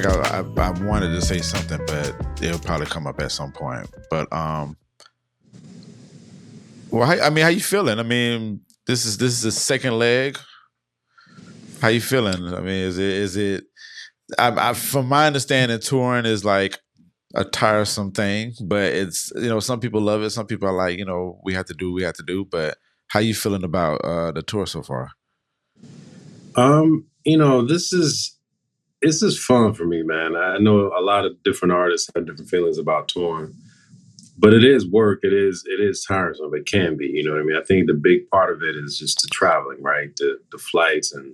like I wanted to say something, but it'll probably come up at some point. But well, how you feeling? I mean, this is the second leg. How you feeling? I mean, is it? From my understanding, touring is like a tiresome thing, but it's, some people love it. Some people are like, we have to do. But how you feeling about the tour so far? This is fun for me, man. I know a lot of different artists have different feelings about touring, but it is work. It is tiresome. It can be, you know what I mean? I think the big part of it is just the traveling, right? The flights and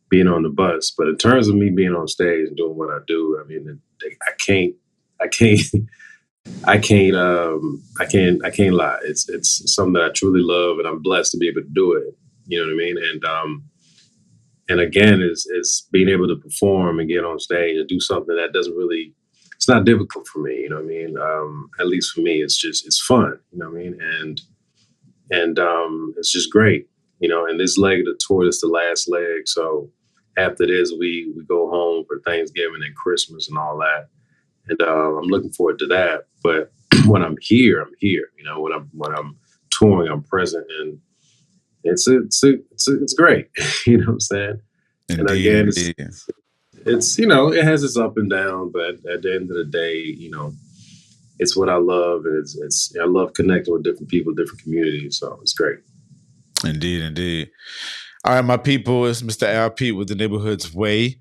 being on the bus. But in terms of me being on stage and doing what I do, I mean, I can't, I can't, I can't lie. It's something that I truly love, and I'm blessed to be able to do it. You know what I mean? And again, is being able to perform and get on stage and do something that doesn't really, it's not difficult for me. You know what I mean? At least for me, it's fun. You know what I mean? And it's just great. And this leg of the tour is the last leg. So after this, we go home for Thanksgiving and Christmas and all that. And I'm looking forward to that. But when I'm here, I'm here. When I'm touring, I'm present, and it's great. You know what I'm saying? Indeed, and again, indeed. it's it has its up and down, but at the end of the day, it's what I love, and I love connecting with different people, different communities. So it's great. Indeed, indeed. All right, my people, it's Mr. Al Pete with the Neighborhood's Way,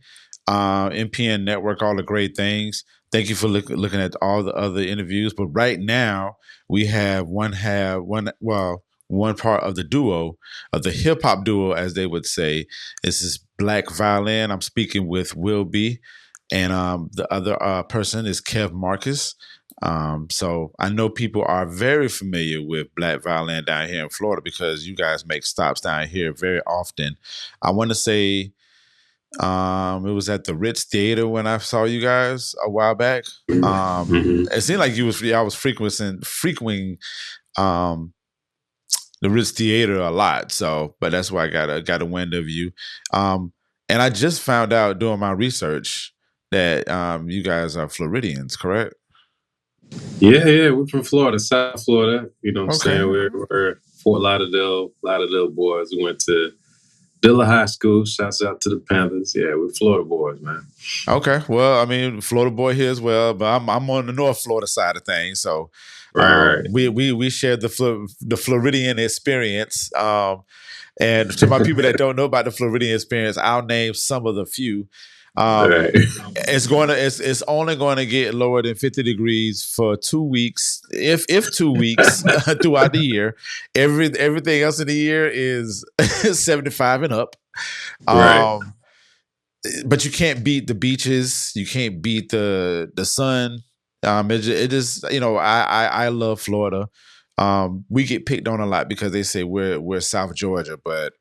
MPN Network, all the great things. Thank you for looking at all the other interviews. But right now, we have one part of the duo, of the hip hop duo, as they would say. This is Black Violin. I'm speaking with Wil B, and the other person is Kev Marcus. So I know people are very familiar with Black Violin down here in Florida because you guys make stops down here very often. I want to say it was at the Ritz Theater when I saw you guys a while back. It seemed like I was frequenting the Ritz Theater a lot. So, but that's why I got a wind of you. And I just found out doing my research that you guys are Floridians, correct? Yeah, we're from Florida, South Florida. You know what I'm Okay. saying? We're Fort Lauderdale boys. We went to Dilla High School. Shouts out to the Panthers. Yeah, we're Florida boys, man. Okay. Well, I mean, Florida boy here as well, but I'm on the North Florida side of things. So Right. we share the Floridian experience. And to my people that don't know about the Floridian experience, I'll name some of the few. Right. It's only going to get lower than 50 degrees for 2 weeks, if 2 weeks throughout the year. Everything else in the year is 75 and up. Right. But you can't beat the beaches. You can't beat the sun. It just I love Florida. We get picked on a lot because they say we're South Georgia, but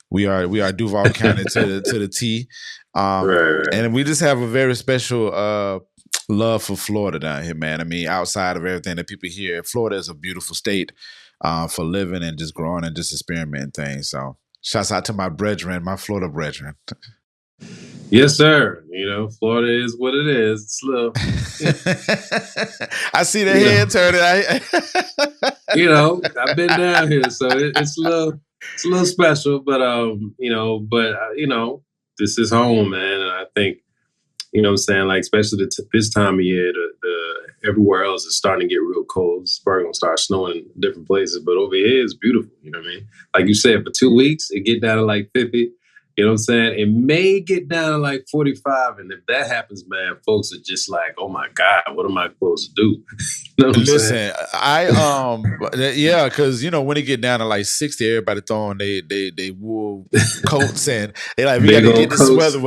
we are Duval County to the T. Right. And we just have a very special love for Florida down here, man. I mean, outside of everything that people hear, Florida is a beautiful state for living and just growing and just experimenting things. So shouts out to my brethren, my Florida brethren. Yes, sir. Florida is what it is. It's a little. I see the head turning. I've been down here, so it's a little special. But this is home, man. And I think, what I'm saying, like especially this time of year, the everywhere else is starting to get real cold. It's probably gonna start snowing in different places, but over here it's beautiful. You know what I mean? Like you said, for 2 weeks it get down to like 50. You know what I'm saying? It may get down to like 45. And if that happens, man, folks are just like, oh my God, what am I supposed to do? You know what I'm saying? Listen, because when it get down to like 60, everybody throwing they wool coats and they like, we gotta get this weather.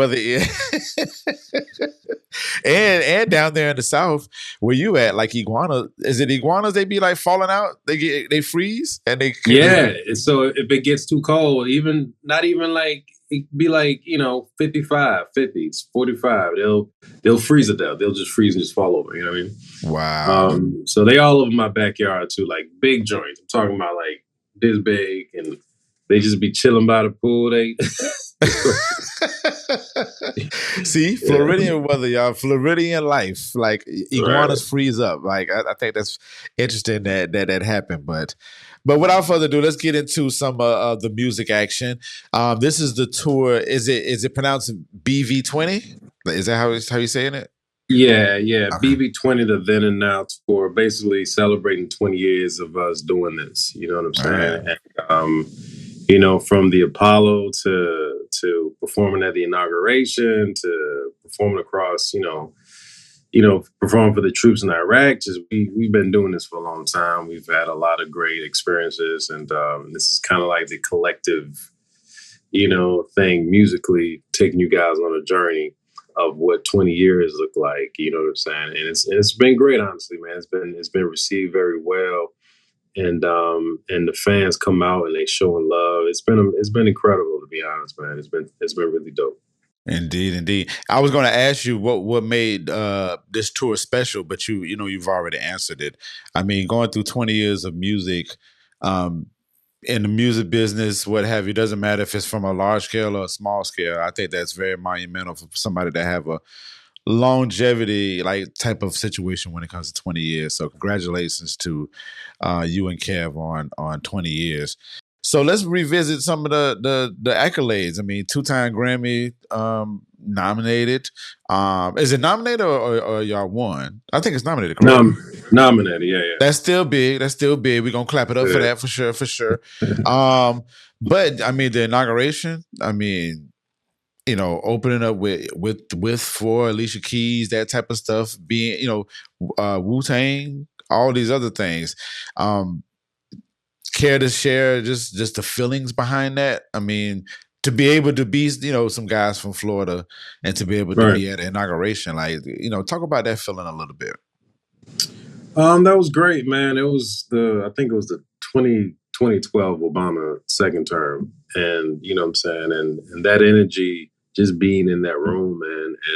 And down there in the South, where you at, like is it iguanas? They be like falling out. They freeze and they So if it gets too cold, not even like it be like 55, 50s, 45. They'll freeze to death. They'll just freeze and just fall over. You know what I mean? Wow. So they all over my backyard too, like big joints. I'm talking about like this big, and they just be chilling by the pool. See, Yeah, Floridian weather, y'all. Floridian life. Like right. iguanas freeze up. Like I think that's interesting that happened. But without further ado, let's get into some of the music action. This is the tour. Is it pronounced BV20? Is that how you saying it? Yeah, yeah. Okay. BB20, the then and now for basically celebrating 20 years of us doing this. You know what I'm All right. saying? And, from the Apollo to performing at the inauguration to performing across, performing for the troops in Iraq. Just we've been doing this for a long time. We've had a lot of great experiences, and this is kind of like the collective, thing musically, taking you guys on a journey of what 20 years look like. You know what I'm saying? And it's been great, honestly, man. It's been received very well, and the fans come out and they showing love. It's been incredible, to be honest, man. It's been really dope. Indeed, indeed. I was going to ask you what made this tour special, but you've already answered it. I mean, going through 20 years of music, um, in the music business, what have you, doesn't matter if it's from a large scale or a small scale. I think that's very monumental for somebody to have a longevity like type of situation when it comes to 20 years. So congratulations to you and Kev on 20 years. So let's revisit some of the accolades. I mean, two-time Grammy nominated. Is it nominated or y'all won? I think it's nominated, correct? Nominated, yeah, yeah. That's still big. That's still big. We're gonna clap it up for Yeah. that for sure, for sure. But I mean the inauguration, I mean, opening up with for Alicia Keys, that type of stuff, being, Wu Tang, all these other things. Um, Care to share just the feelings behind that? I mean, to be able to be, some guys from Florida and to be able to Right. be at inauguration, like, talk about that feeling a little bit. That was great, man. I think it was the 2012 Obama second term. And you know what I'm saying? And that energy, just being in that room,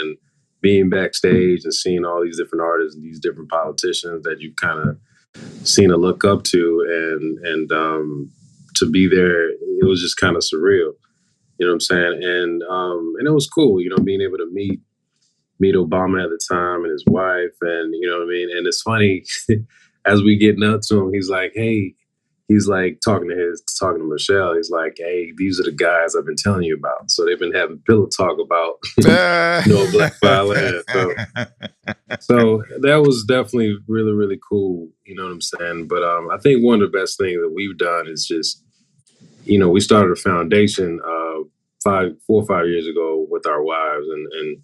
and being backstage and seeing all these different artists and these different politicians that you kind of seen to look up to, and to be there, it was just kind of surreal. You know what I'm saying? And it was cool, being able to meet Obama at the time and his wife, and you know what I mean. And it's funny, as we getting up to him, he's like, "Hey," he's like talking to Michelle. He's like, "Hey, these are the guys I've been telling you about." So they've been having pillow talk about, Black Violin. So that was definitely really, really cool. You know what I'm saying? But I think one of the best things that we've done is just, we started a foundation 4 or 5 years ago with our wives, and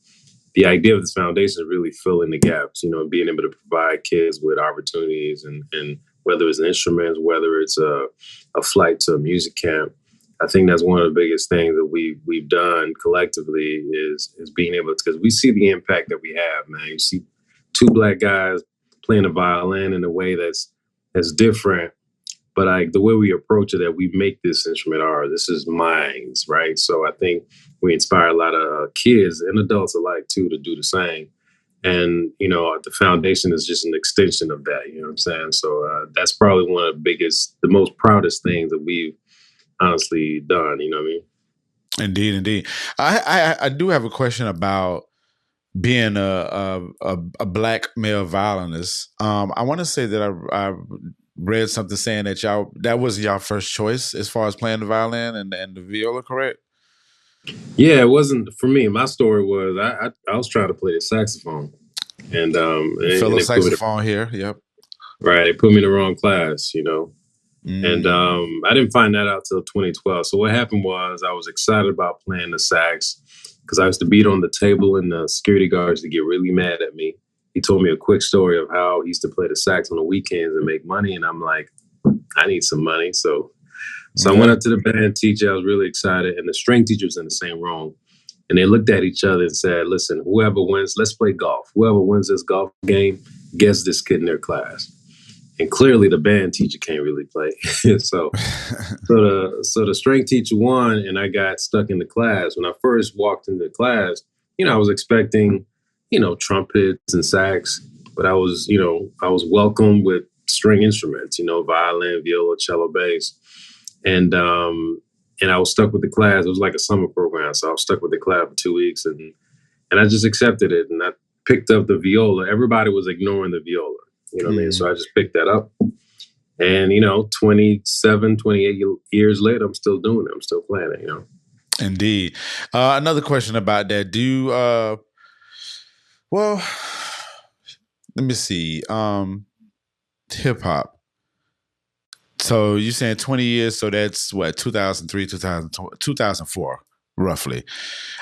the idea of this foundation is really filling the gaps, being able to provide kids with opportunities, and whether it's instruments, whether it's a flight to a music camp. I think that's one of the biggest things that we've done collectively is being able to, because we see the impact that we have, man. You see two black guys playing a violin in a way that's different, but like the way we approach it, that we make this instrument ours. This is mine, right? So I think we inspire a lot of kids and adults alike too to do the same. And the foundation is just an extension of that. You know what I'm saying? So that's probably one of the biggest, the most proudest things that we've honestly done. You know what I mean? Indeed, indeed. I do have a question about being a black male violinist. I want to say that I read something saying that that was y'all first choice as far as playing the violin and the viola, correct? Yeah, it wasn't for me. My story was I was trying to play the saxophone, and Fellow they put me saxophone here. Yep. right. They put me in the wrong class. And Mm. I didn't find that out till 2012. So what happened was I was excited about playing the sax because I used to beat on the table, and the security guards would get really mad at me. He told me a quick story of how he used to play the sax on the weekends and make money, and I'm like, I need some money. So I went Yeah. up to the band teacher. I was really excited, and the string teacher was in the same room. And they looked at each other and said, "Listen, whoever wins, let's play golf. Whoever wins this golf game gets this kid in their class." And clearly, the band teacher can't really play. so the strength teacher won, and I got stuck in the class. When I first walked into the class, I was expecting, trumpets and sax, but I was welcomed with string instruments, violin, viola, cello, bass, and and I was stuck with the class. It was like a summer program, so I was stuck with the class for 2 weeks, and I just accepted it, and I picked up the viola. Everybody was ignoring the viola, you know what I mean? Mm, So I just picked that up, and 27, 28 years later, I'm still doing it. I'm still playing it, indeed. Another question about that. Do you well, let me see. Hip hop. So you're saying 20 years, so that's what, 2003, 2004, roughly.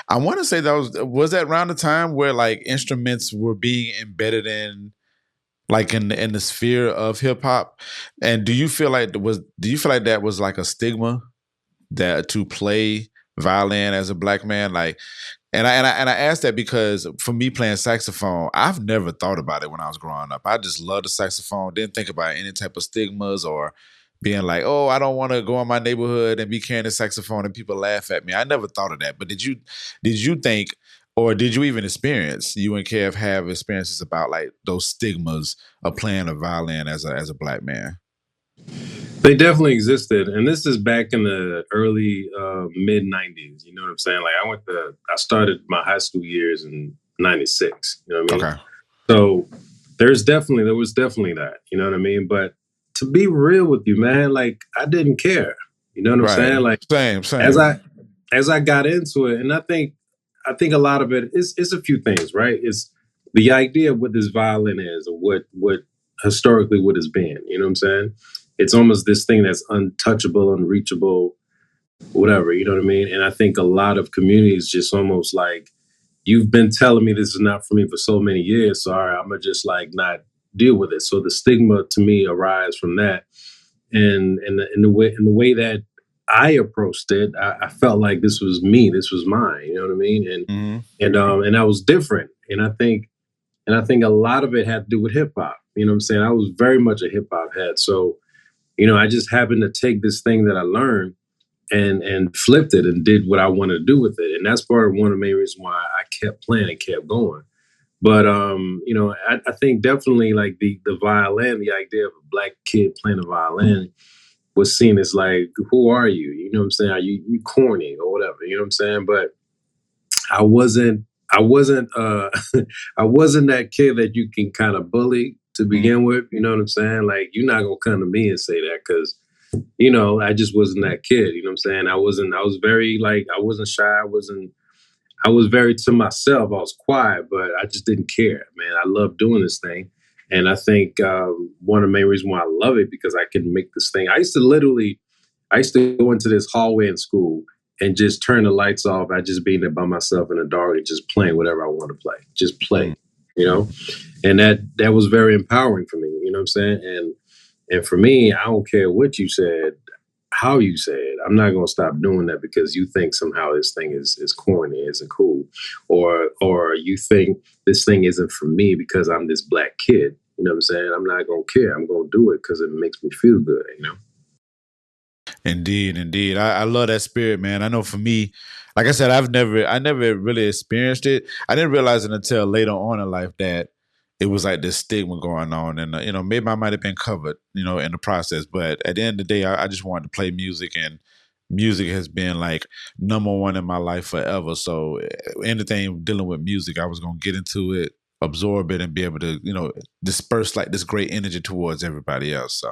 I want to say that was that around the time where like instruments were being embedded in like in the sphere of hip hop. And do you feel like that was like a stigma that to play violin as a black man? Like, and I asked that because for me playing saxophone, I've never thought about it when I was growing up. I just loved the saxophone, didn't think about any type of stigmas or being like, oh, I don't want to go in my neighborhood and be carrying a saxophone and people laugh at me. I never thought of that. But did you think, or did you even experience, you and Kev have experiences about like those stigmas of playing a violin as a black man? They definitely existed, and this is back in the early mid '90s. You know what I'm saying? Like I started my high school years in '96. You know what I mean? Okay. So there was definitely that. You know what I mean? But to be real with you, man, like I didn't care. You know what I'm Right. saying? Like Same, as same. I got into it, and I think a lot of it is a few things, right? It's the idea of what this violin is, and what historically what it's been. You know what I'm saying? It's almost this thing that's untouchable, unreachable, whatever. You know what I mean? And I think a lot of communities just almost like you've been telling me this is not for me for so many years. So all right, I'm gonna just like not deal with it. So the stigma to me arises from that, and the way that I approached it, I felt like this was me, this was mine. You know what I mean? And Hmm. and I was different. And I think a lot of it had to do with hip hop. You know what I'm saying? I was very much a hip hop head. So I just happened to take this thing that I learned and flipped it and did what I wanted to do with it. And that's part of one of the main reasons why I kept playing and kept going. But I think definitely like the violin, the idea of a black kid playing a violin was seen as like, who are you? You know what I'm saying? Are you corny or whatever? You know what I'm saying? But I wasn't I wasn't I wasn't that kid that you can kind of bully to begin with. You know what I'm saying? Like you're not gonna come to me and say that because I just wasn't that kid. You know what I'm saying? I was very like I wasn't shy. I was very to myself. I was quiet, but I just didn't care, man. I love doing this thing. And I think one of the main reasons why I love it because I can make this thing. I used to go into this hallway in school and just turn the lights off. I just being there by myself in the dark and just playing whatever I want to play. Just play, you know? And that was very empowering for me, you know what I'm saying? And for me, I don't care what you said, how you say it. I'm not gonna stop doing that because you think somehow this thing is corny, isn't cool, or you think this thing isn't for me because I'm this black kid. You know what I'm saying? I'm not gonna care. I'm gonna do it because it makes me feel good. Indeed, indeed. I love that spirit, man. I know for me, like I said, I never really experienced it. I didn't realize it until later on in life that it was like this stigma going on, and maybe I might have been covered, in the process. But at the end of the day, I just wanted to play music, and music has been like number one in my life forever. So anything dealing with music, I was gonna get into it, absorb it, and be able to, disperse like this great energy towards everybody else.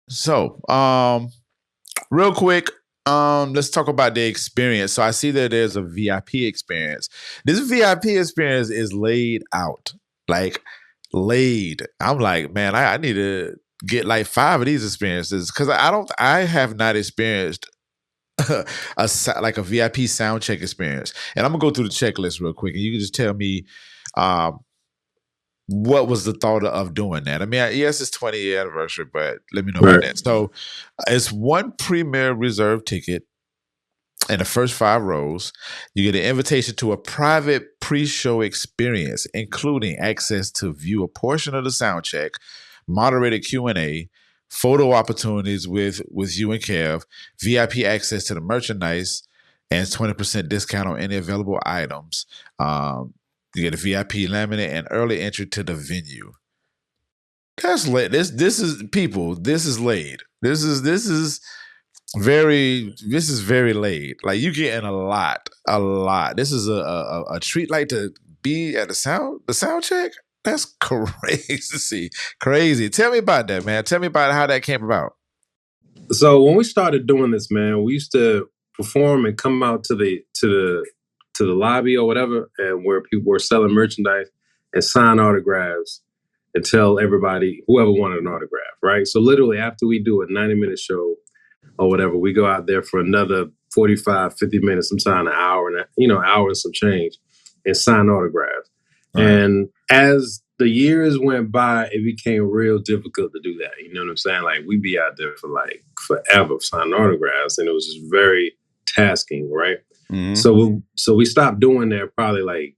So, real quick, let's talk about the experience. So I see that there's a VIP experience. This VIP experience is laid out, like laid. I'm like, man, I need to get like 5 of these experiences because I have not experienced like a VIP sound check experience. And I'm gonna go through the checklist real quick, and you can just tell me, um, what was the thought of doing that? I mean, yes, it's 20th year anniversary, but let me know about Right. that. So it's one premier reserve ticket in the first 5 rows. You get an invitation to a private pre-show experience, including access to view a portion of the sound check, moderated Q&A, photo opportunities with you and Kev, VIP access to the merchandise, and 20% discount on any available items. You get a VIP laminate and early entry to the venue. That's laid. This is people. This is laid. This is This is very late. Like you getting a lot. This is a treat like to be at the sound check. That's crazy. Crazy. Tell me about that, man. Tell me about how that came about. So when we started doing this, man, we used to perform and come out to the lobby or whatever, and where people were selling merchandise and sign autographs and tell everybody whoever wanted an autograph, right? So literally after we do a 90-minute show or whatever, we go out there for another 45, 50 minutes, sometimes an hour and hour and some change, and sign autographs. Right. And as the years went by, it became real difficult to do that. You know what I'm saying? Like we'd be out there for like forever signing autographs, and it was just very tasking, right? Mm-hmm. So we stopped doing that probably like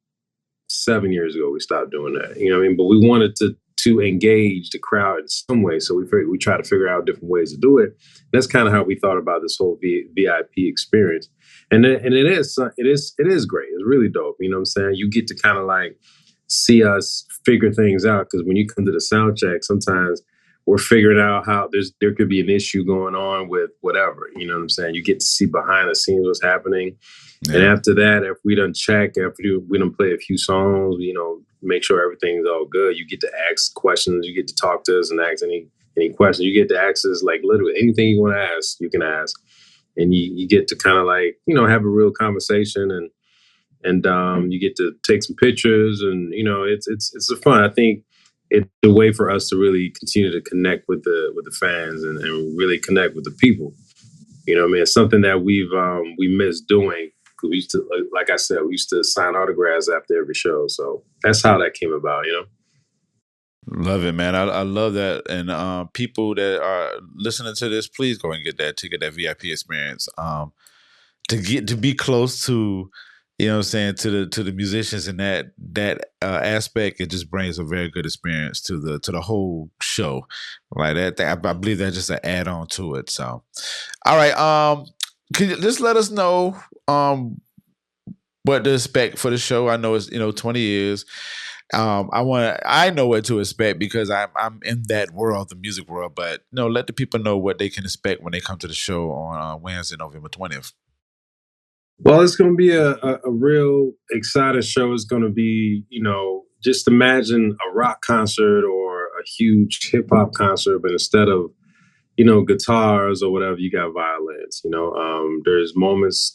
7 years ago. We stopped doing that. You know what I mean? But we wanted to engage the crowd in some way, so we try to figure out different ways to do it. That's kind of how we thought about this whole VIP experience, and it is great. It's really dope. You know what I'm saying? You get to kind of like see us figure things out, because when you come to the sound check, sometimes we're figuring out how there could be an issue going on with whatever. You know what I'm saying? You get to see behind the scenes what's happening. And Yeah. after that, if we done check, after we done play a few songs, make sure everything's all good. You get to ask questions. You get to talk to us and ask any questions. You get to ask us like literally anything you want to ask, you can ask, and you get to kind of like have a real conversation, and you get to take some pictures, and it's a fun. I think it's a way for us to really continue to connect with the fans, and really connect with the people. You know what I mean? It's something that we miss doing. We used to, like I said, we used to sign autographs after every show. So that's how that came about. Love it, man. I love that. And people that are listening to this, please go and get that ticket, that VIP experience. To be close to, what I'm saying, to the musicians and that aspect, it just brings a very good experience to the whole show. Like I believe that's just an add on to it. So, all right. Can you just let us know what to expect for the show? I know it's 20 years. I know what to expect because I'm in that world, the music world. But let the people know what they can expect when they come to the show on Wednesday, November 20th. Well, it's going to be a real exciting show. It's going to be, just imagine a rock concert or a huge hip hop concert, but instead of guitars or whatever, you got violins.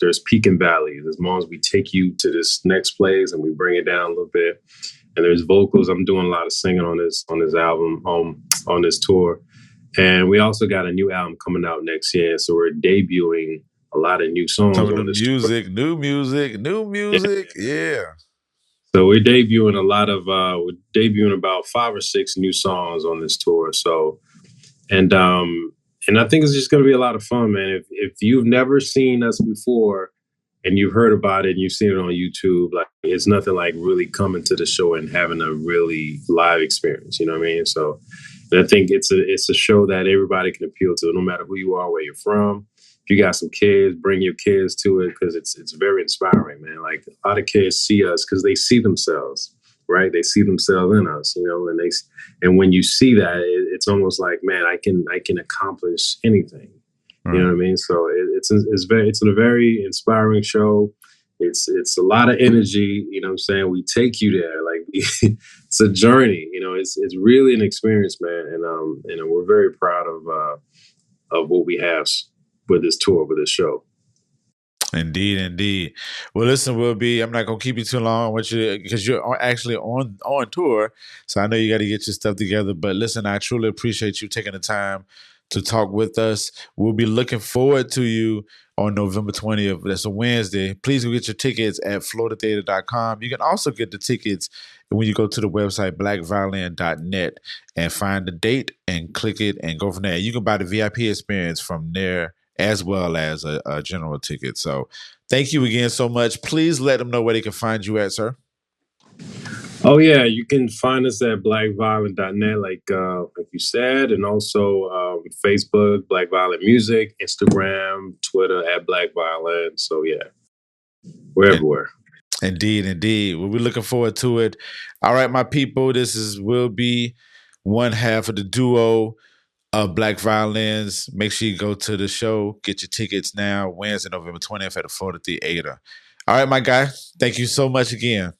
There's peak and valley. There's moments we take you to this next place and we bring it down a little bit. And there's vocals. I'm doing a lot of singing on this album, on this tour. And we also got a new album coming out next year. So we're debuting a lot of new songs Some of the on this tour. music, new music, new Yeah. music. Yeah. So we're debuting about 5 or 6 new songs on this tour. So and and I think it's just going to be a lot of fun, man. If you've never seen us before and you've heard about it and you've seen it on YouTube, like it's nothing like really coming to the show and having a really live experience. You know what I mean? So, and I think it's a show that everybody can appeal to, no matter who you are, where you're from. If you got some kids, bring your kids to it, because it's very inspiring, man. Like a lot of kids see us because they see themselves, right? They see themselves in us, and when you see that, it's almost like, man, I can accomplish anything. You know what I mean? So it's a very inspiring show. It's a lot of energy. You know what I'm saying? We take you there. Like it's a journey. It's really an experience, man. And we're very proud of what we have with this tour, with this show. Indeed, indeed. Well, listen, Will B, I'm not gonna keep you too long. I want you because you're actually on tour, so I know you got to get your stuff together. But listen, I truly appreciate you taking the time to talk with us. We'll be looking forward to you on November 20th. That's a Wednesday. Please go get your tickets at floridatheater.com. You can also get the tickets when you go to the website blackviolin.net and find the date and click it and go from there. You can buy the VIP experience from there as well as a general ticket. So thank you again so much. Please let them know where they can find you at, sir. Oh yeah, you can find us at blackviolin.net, like you said, and also Facebook, Black Violin Music, Instagram, Twitter at Black Violin. So yeah, we're everywhere. Indeed, indeed. We'll be looking forward to it. All right, my people, this will be one half of the duo. Black Violins. Make sure you go to the show. Get your tickets now. Wednesday, November 20th at the Florida Theater. All right, my guy. Thank you so much again.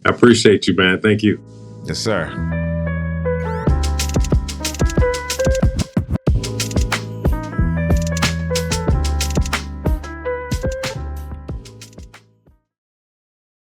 I appreciate you, man. Thank you. Yes, sir.